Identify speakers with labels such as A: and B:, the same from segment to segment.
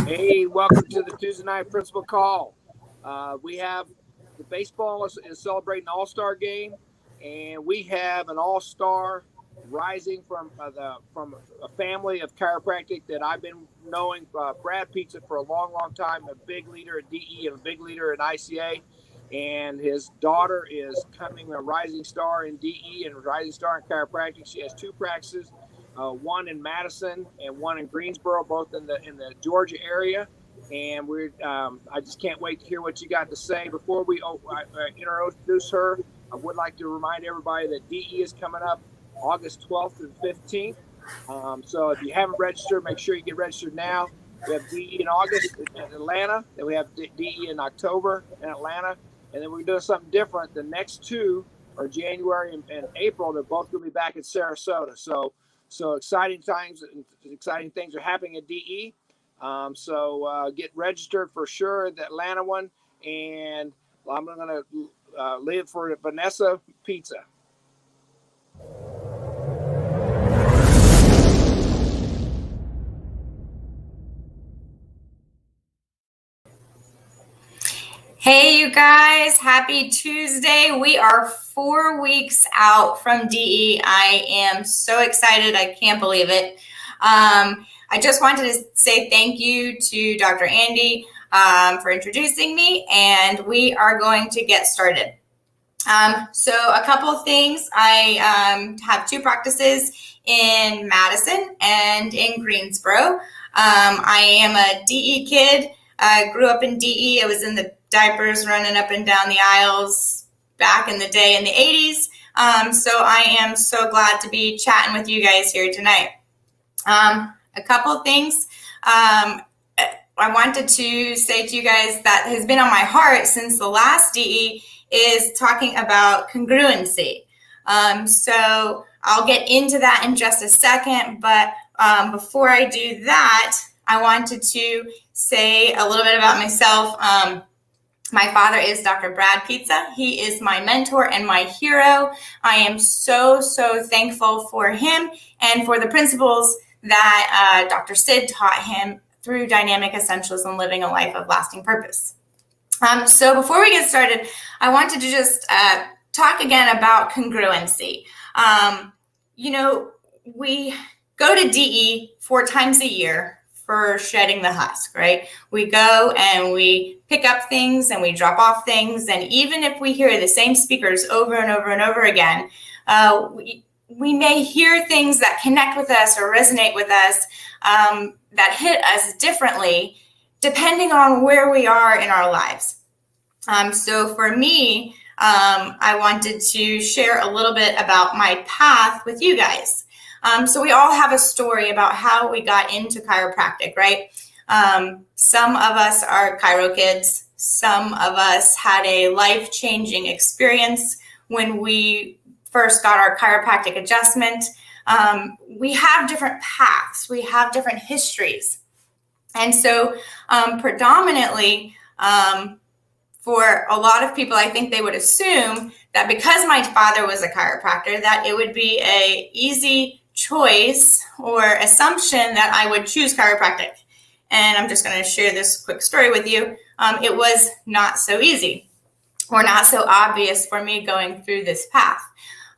A: Hey, welcome to the Tuesday Night Principal Call. We have the baseball is celebrating All-Star game, and we have an All-Star rising from a family of chiropractic that I've been knowing, Brad Pizza, for a long, long time. A big leader at DE and a big leader at ICA, and his daughter is coming a rising star in DE and a rising star in chiropractic. She has two practices, one in Madison and one in Greensboro, both in the Georgia area. And I just can't wait to hear what you got to say. Before we introduce her, I would like to remind everybody that DE is coming up August 12th and 15th. So if you haven't registered, make sure you get registered now. We have DE in August in Atlanta, then we have DE in October in Atlanta, and then we're doing something different. The next two are January and April. They're both going to be back in Sarasota. So exciting times, exciting things are happening at DE. So get registered for sure, the Atlanta one. And I'm going to leave for Vanessa Pizza.
B: Hey, you guys, happy Tuesday. We are 4 weeks out from DE. I am so excited. I can't believe it. I just wanted to say thank you to Dr. Andy for introducing me, and we are going to get started. So a couple of things. I have two practices in Madison and in Greensboro. I am a DE kid. I grew up in DE. I was in the diapers running up and down the aisles back in the day in the 80s. So I am so glad to be chatting with you guys here tonight. A couple of things I wanted to say to you guys that has been on my heart since the last DE is talking about congruency. So I'll get into that in just a second, but before I do that, I wanted to say a little bit about myself. My father is Dr. Brad Pizza. He is my mentor and my hero. I am so, so thankful for him and for the principles that Dr. Sid taught him through Dynamic Essentials and Living a Life of Lasting Purpose. So before we get started, I wanted to just talk again about congruency. We go to DE 4 times a year for shedding the husk, right? We go and we pick up things and we drop off things. And even if we hear the same speakers over and over and over again, we may hear things that connect with us or resonate with us, that hit us differently, depending on where we are in our lives. So for me, I wanted to share a little bit about my path with you guys. So we all have a story about how we got into chiropractic, right? Some of us are chiro kids. Some of us had a life-changing experience when we first got our chiropractic adjustment. We have different paths. We have different histories. And so predominantly, for a lot of people, I think they would assume that because my father was a chiropractor, that it would be an easy choice or assumption that I would choose chiropractic. And I'm just going to share this quick story with you. It was not so easy or not so obvious for me going through this path.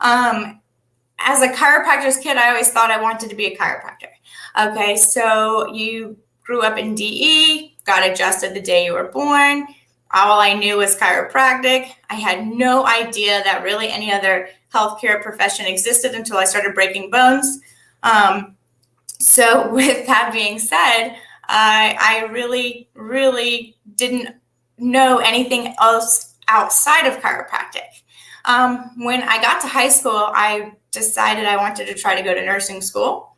B: As a chiropractor's kid, I always thought I wanted to be a chiropractor. Okay, so you grew up in DE, got adjusted the day you were born. All I knew was chiropractic. I had no idea that really any other healthcare profession existed until I started breaking bones. So with that being said, I really, really didn't know anything else outside of chiropractic. When I got to high school, I decided I wanted to try to go to nursing school.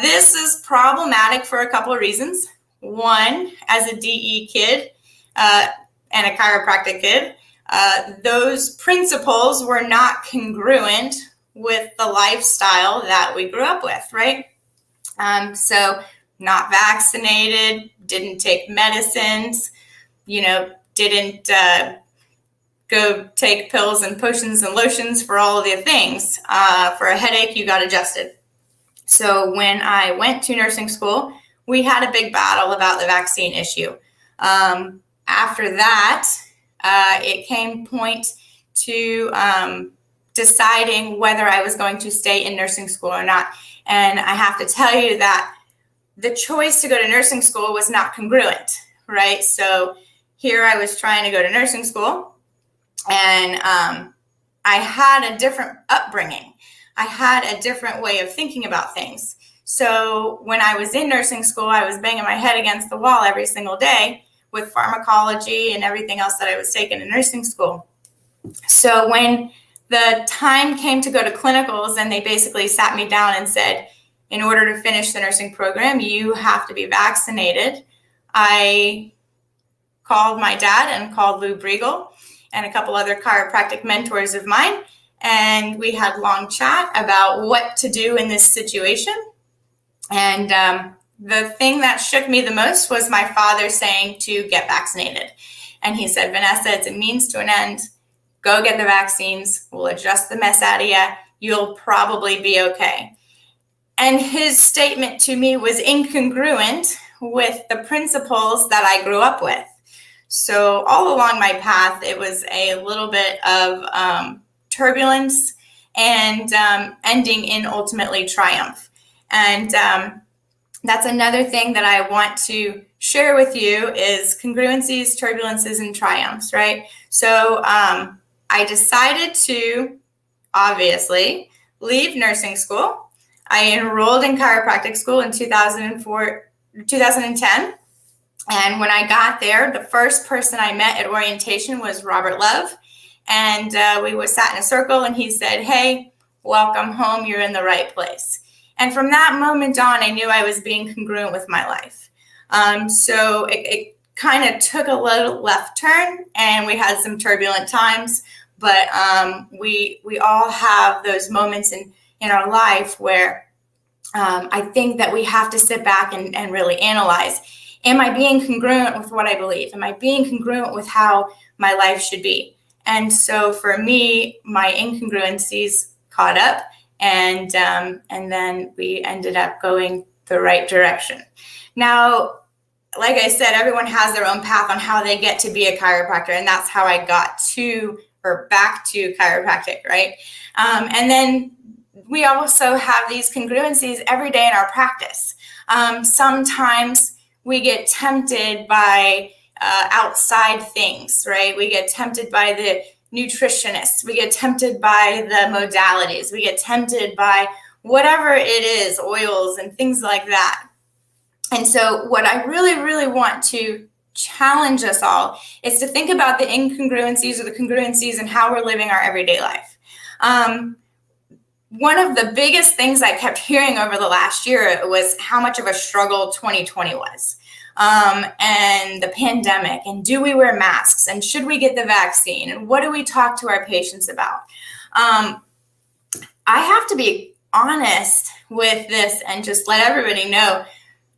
B: This is problematic for a couple of reasons. One, as a DE kid and a chiropractic kid, those principles were not congruent with the lifestyle that we grew up with, right? So not vaccinated, didn't take medicines, didn't go take pills and potions and lotions for all of the things. For a headache, you got adjusted. So when I went to nursing school, we had a big battle about the vaccine issue. After that, it came point to deciding whether I was going to stay in nursing school or not. And I have to tell you that the choice to go to nursing school was not congruent, right? So here I was trying to go to nursing school, and I had a different upbringing. I had a different way of thinking about things. So when I was in nursing school, I was banging my head against the wall every single day with pharmacology and everything else that I was taking in nursing school. So when the time came to go to clinicals, and they basically sat me down and said, in order to finish the nursing program, you have to be vaccinated, I called my dad and called Lou Briegel and a couple other chiropractic mentors of mine, and we had a long chat about what to do in this situation. And the thing that shook me the most was my father saying to get vaccinated. And he said, Vanessa, it's a means to an end. Go get the vaccines. We'll adjust the mess out of you. You'll probably be okay. And his statement to me was incongruent with the principles that I grew up with. So all along my path, it was a little bit of turbulence and ending in ultimately triumph. And that's another thing that I want to share with you is congruencies, turbulences, and triumphs, right? So I decided to, obviously, leave nursing school. I enrolled in chiropractic school in 2010. And when I got there, the first person I met at orientation was Robert Love. And we sat in a circle, and he said, hey, welcome home. You're in the right place. And from that moment on, I knew I was being congruent with my life. So it kind of took a little left turn, and we had some turbulent times. But we all have those moments in our life where I think that we have to sit back and really analyze, am I being congruent with what I believe? Am I being congruent with how my life should be? And so for me, my incongruencies caught up, and then we ended up going the right direction. Now, like I said, everyone has their own path on how they get to be a chiropractor, and that's how I got to or back to chiropractic, right? And then we also have these congruencies every day in our practice. Sometimes we get tempted by outside things, right? We get tempted by the nutritionists. We get tempted by the modalities. We get tempted by whatever it is, oils and things like that. And so what I really, really want to challenge us all is to think about the incongruencies or the congruencies and how we're living our everyday life. One of the biggest things I kept hearing over the last year was how much of a struggle 2020 was. And the pandemic, and do we wear masks, and should we get the vaccine, and what do we talk to our patients about? I have to be honest with this and just let everybody know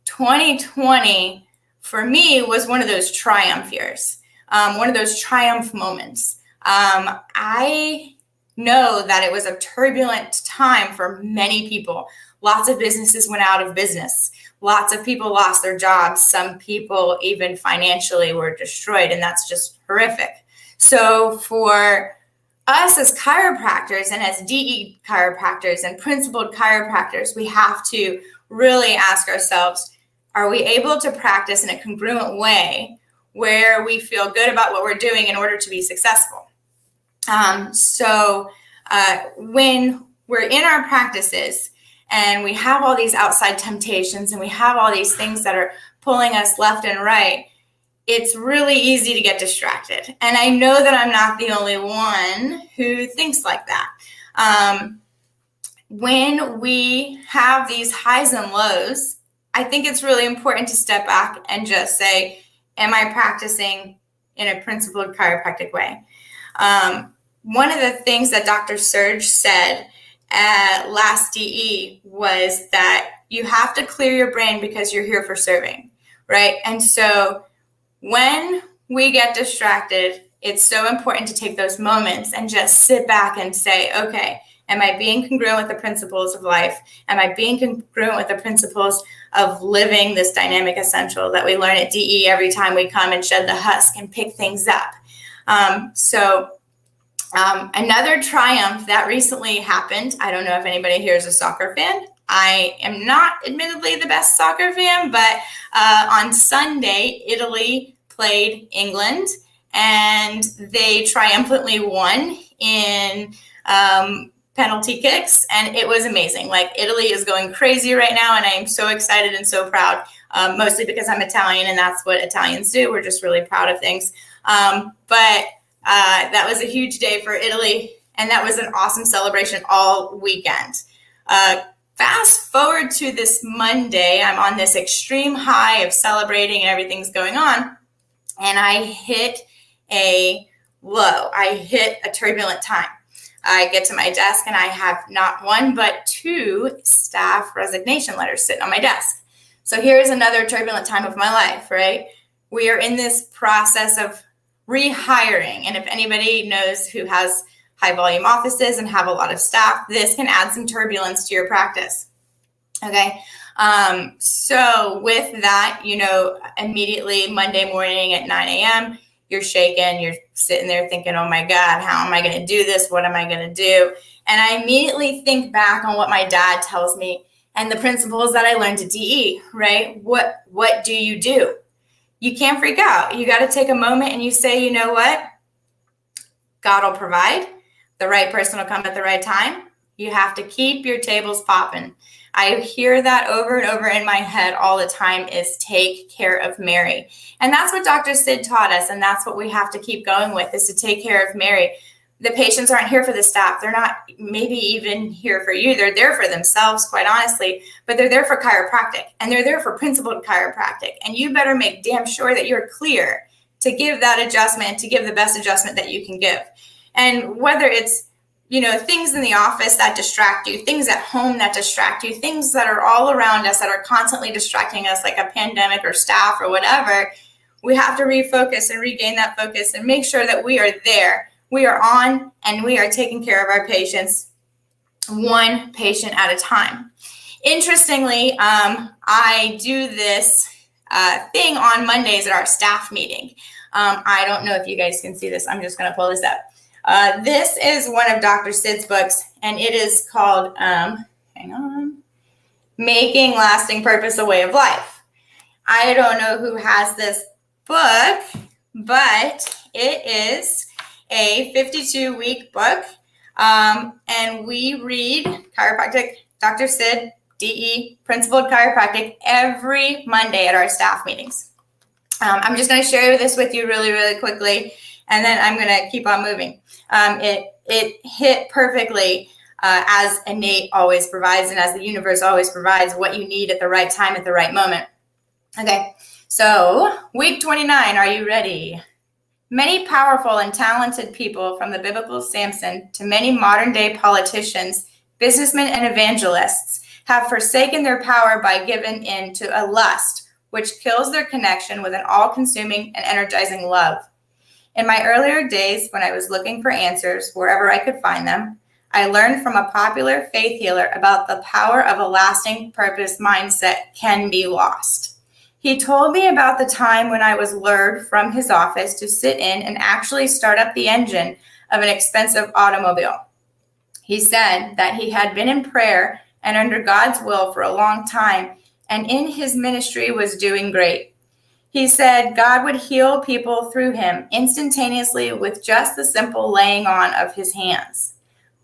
B: 2020 for me was one of those triumph years, one of those triumph moments. I know that it was a turbulent time for many people. Lots of businesses went out of business. Lots of people lost their jobs. Some people even financially were destroyed, and that's just horrific. So for us as chiropractors and as DE chiropractors and principled chiropractors, we have to really ask ourselves, are we able to practice in a congruent way where we feel good about what we're doing in order to be successful? When we're in our practices and we have all these outside temptations and we have all these things that are pulling us left and right, it's really easy to get distracted. And I know that I'm not the only one who thinks like that. When we have these highs and lows, I think it's really important to step back and just say, am I practicing in a principled chiropractic way? One of the things that Dr. Surge said at last DE was that you have to clear your brain because you're here for serving, right? And so when we get distracted, it's so important to take those moments and just sit back and say, okay, Am I being congruent with the principles of life? Am I being congruent with the principles of living this dynamic essential that we learn at DE every time we come and shed the husk and pick things up? Another triumph that recently happened, I don't know if anybody here is a soccer fan. I am not admittedly the best soccer fan, but on Sunday, Italy played England and they triumphantly won in penalty kicks, and it was amazing. Like, Italy is going crazy right now, and I am so excited and so proud, mostly because I'm Italian, and that's what Italians do. We're just really proud of things. But that was a huge day for Italy, and that was an awesome celebration all weekend. Fast forward to this Monday, I'm on this extreme high of celebrating and everything's going on, and I hit a low. I hit a turbulent time. I get to my desk and I have not one, but 2 staff resignation letters sitting on my desk. So here's another turbulent time of my life, right? We are in this process of rehiring. And if anybody knows who has high volume offices and have a lot of staff, this can add some turbulence to your practice. Okay. So with that, immediately Monday morning at 9 a.m., you're shaking, you're sitting there thinking, oh my God, how am I going to do this? What am I going to do? And I immediately think back on what my dad tells me and the principles that I learned at DE, right? What do? You can't freak out. You got to take a moment and you say, you know what? God will provide. The right person will come at the right time. You have to keep your tables popping. I hear that over and over in my head all the time, is take care of Mary. And that's what Dr. Sid taught us. And that's what we have to keep going with, is to take care of Mary. The patients aren't here for the staff. They're not maybe even here for you. They're there for themselves, quite honestly, but they're there for chiropractic, and they're there for principled chiropractic. And you better make damn sure that you're clear to give that adjustment, to give the best adjustment that you can give. And whether it's things in the office that distract you, things at home that distract you, things that are all around us that are constantly distracting us, like a pandemic or staff or whatever, we have to refocus and regain that focus and make sure that we are there. We are on and we are taking care of our patients, one patient at a time. Interestingly, I do this thing on Mondays at our staff meeting. I don't know if you guys can see this. I'm just going to pull this up. This is one of Dr. Sid's books, and it is called, Making Lasting Purpose a Way of Life. I don't know who has this book, but it is a 52-week book, and we read chiropractic, Dr. Sid, DE, Principled Chiropractic, every Monday at our staff meetings. I'm just going to share this with you really, really quickly, and then I'm going to keep on moving. It hit perfectly as innate always provides, and as the universe always provides, what you need at the right time at the right moment. Okay, so week 29, are you ready? Many powerful and talented people, from the biblical Samson to many modern day politicians, businessmen, and evangelists, have forsaken their power by giving in to a lust which kills their connection with an all-consuming and energizing love. In my earlier days, when I was looking for answers wherever I could find them, I learned from a popular faith healer about the power of a lasting purpose mindset can be lost. He told me about the time when I was lured from his office to sit in and actually start up the engine of an expensive automobile. He said that he had been in prayer and under God's will for a long time, and in his ministry was doing great. He said God would heal people through him instantaneously with just the simple laying on of his hands.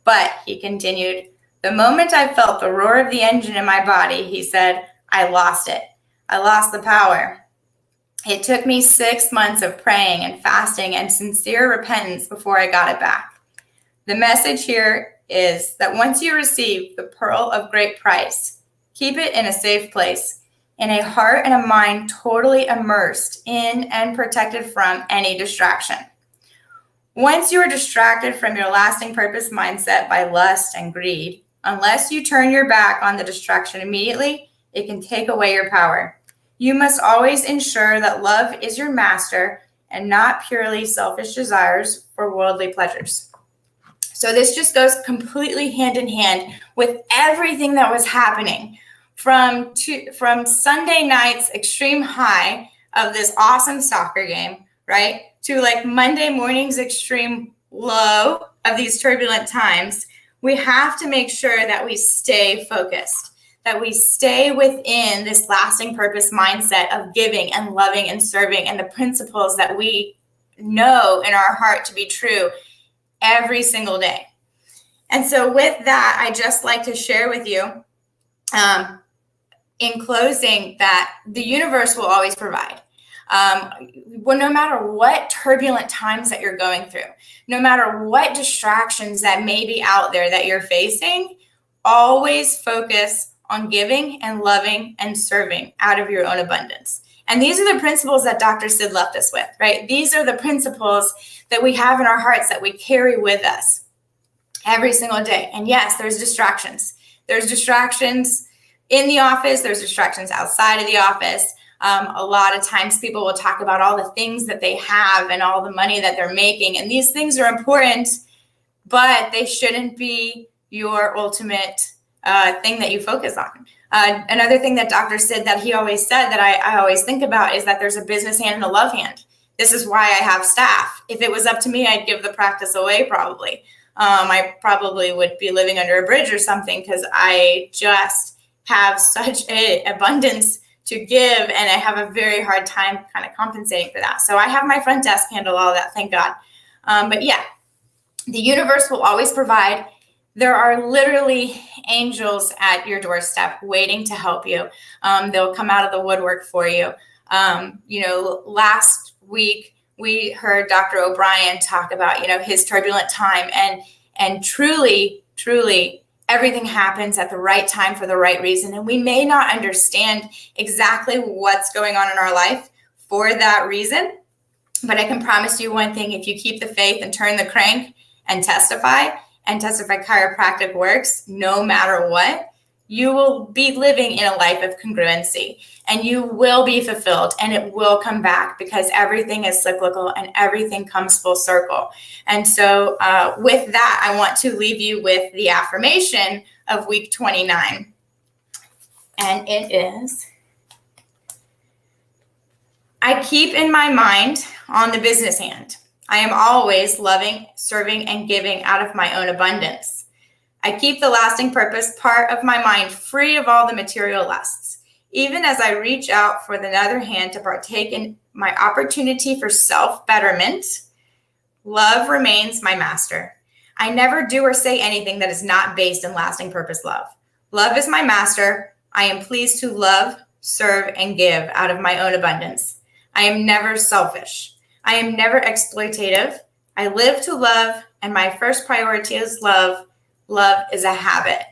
B: But, he continued, the moment I felt the roar of the engine in my body, he said, I lost it. I lost the power. It took me 6 months of praying and fasting and sincere repentance before I got it back. The message here is that once you receive the pearl of great price, keep it in a safe place, in a heart and a mind totally immersed in and protected from any distraction. Once you are distracted from your lasting purpose mindset by lust and greed, unless you turn your back on the distraction immediately, it can take away your power. You must always ensure that love is your master and not purely selfish desires for worldly pleasures. So this just goes completely hand in hand with everything that was happening from Sunday night's extreme high of this awesome soccer game, right, to like Monday morning's extreme low of these turbulent times. We have to make sure that we stay focused, that we stay within this lasting purpose mindset of giving and loving and serving and the principles that we know in our heart to be true every single day. And so with that, I just like to share with you in closing that the universe will always provide. Well, no matter what turbulent times that you're going through, no matter what distractions that may be out there that you're facing, always focus on giving and loving and serving out of your own abundance. And these are the principles that Dr. Sid left us with, right? These are the principles that we have in our hearts that we carry with us every single day. And yes, there's distractions. There's distractions in the office. There's distractions outside of the office. A lot of times people will talk about all the things that they have and all the money that they're making. And these things are important, but they shouldn't be your ultimate thing that you focus on. Another thing that Dr. Sid that he always said that I always think about is that there's a business hand and a love hand. This is why I have staff. If it was up to me, I'd give the practice away probably. I probably would be living under a bridge or something because I just have such an abundance to give and I have a very hard time kind of compensating for that. So I have my front desk handle all that, thank God. But yeah, the universe will always provide. There are literally angels at your doorstep waiting to help you. They'll come out of the woodwork for you. Last week we heard Dr. O'Brien talk about, his turbulent time and truly everything happens at the right time for the right reason. And we may not understand exactly what's going on in our life for that reason. But I can promise you one thing, if you keep the faith and turn the crank and testify chiropractic works, no matter what, you will be living in a life of congruency and you will be fulfilled and it will come back because everything is cyclical and everything comes full circle. And so with that, I want to leave you with the affirmation of week 29. And it is, I keep in my mind on the business hand. I am always loving, serving, and giving out of my own abundance. I keep the lasting purpose part of my mind free of all the material lusts. Even as I reach out for the other hand to partake in my opportunity for self-betterment, love remains my master. I never do or say anything that is not based in lasting purpose love. Love is my master. I am pleased to love, serve, and give out of my own abundance. I am never selfish. I am never exploitative. I live to love, and my first priority is love. Love is a habit.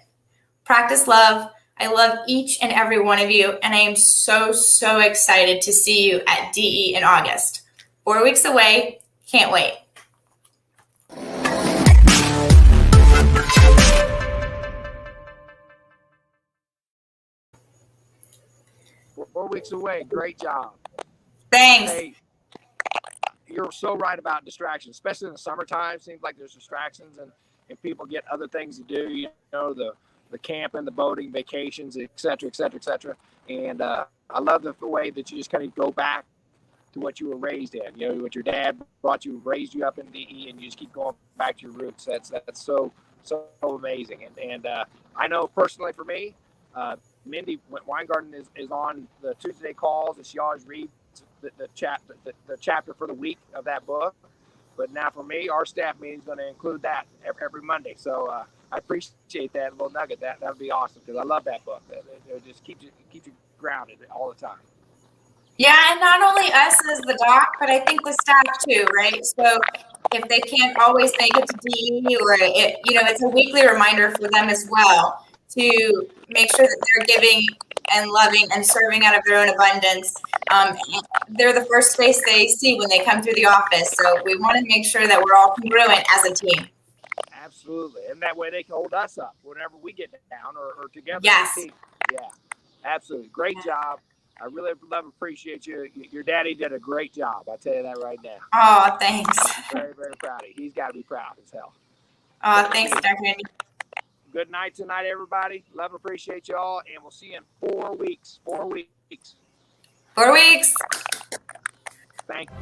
B: Practice love. I love each and every one of you, and I am so excited to see you at DE in August. 4 weeks away. Can't wait.
A: Four weeks away. Great job.
B: Thanks.
A: Hey, you're so right about distractions, especially in the summertime. Seems like there's distractions and people get other things to do, the camping, the boating, vacations, et cetera. And I love the way that you just kind of go back to what you were raised in, what your dad raised you up in DE, and you just keep going back to your roots. That's so amazing. And I know personally for me, Mindy Weingarten is on the Tuesday calls, and she always reads the chapter for the week of that book. But now for me, our staff meeting is going to include that every Monday. So I appreciate that little nugget. That would be awesome because I love that book. It just keeps you grounded all the time.
B: Yeah, and not only us as the doc, but I think the staff too, right? So if they can't always make it to DE, or it's a weekly reminder for them as well to make sure that they're giving and loving and serving out of their own abundance. They're the first face they see when they come through the office. So we want to make sure that we're all congruent as a team.
A: Absolutely. And that way they can hold us up whenever we get down or together.
B: Yes.
A: Yeah, absolutely. Great job. I really appreciate you. Your daddy did a great job. I'll tell you that right now.
B: Oh, thanks.
A: I'm very proud of you. He's got to be proud as hell.
B: Thanks, Dr. Andy.
A: Good night tonight, everybody. Love and appreciate y'all, and we'll see you in 4 weeks. 4 weeks.
B: 4 weeks.
A: Thank you.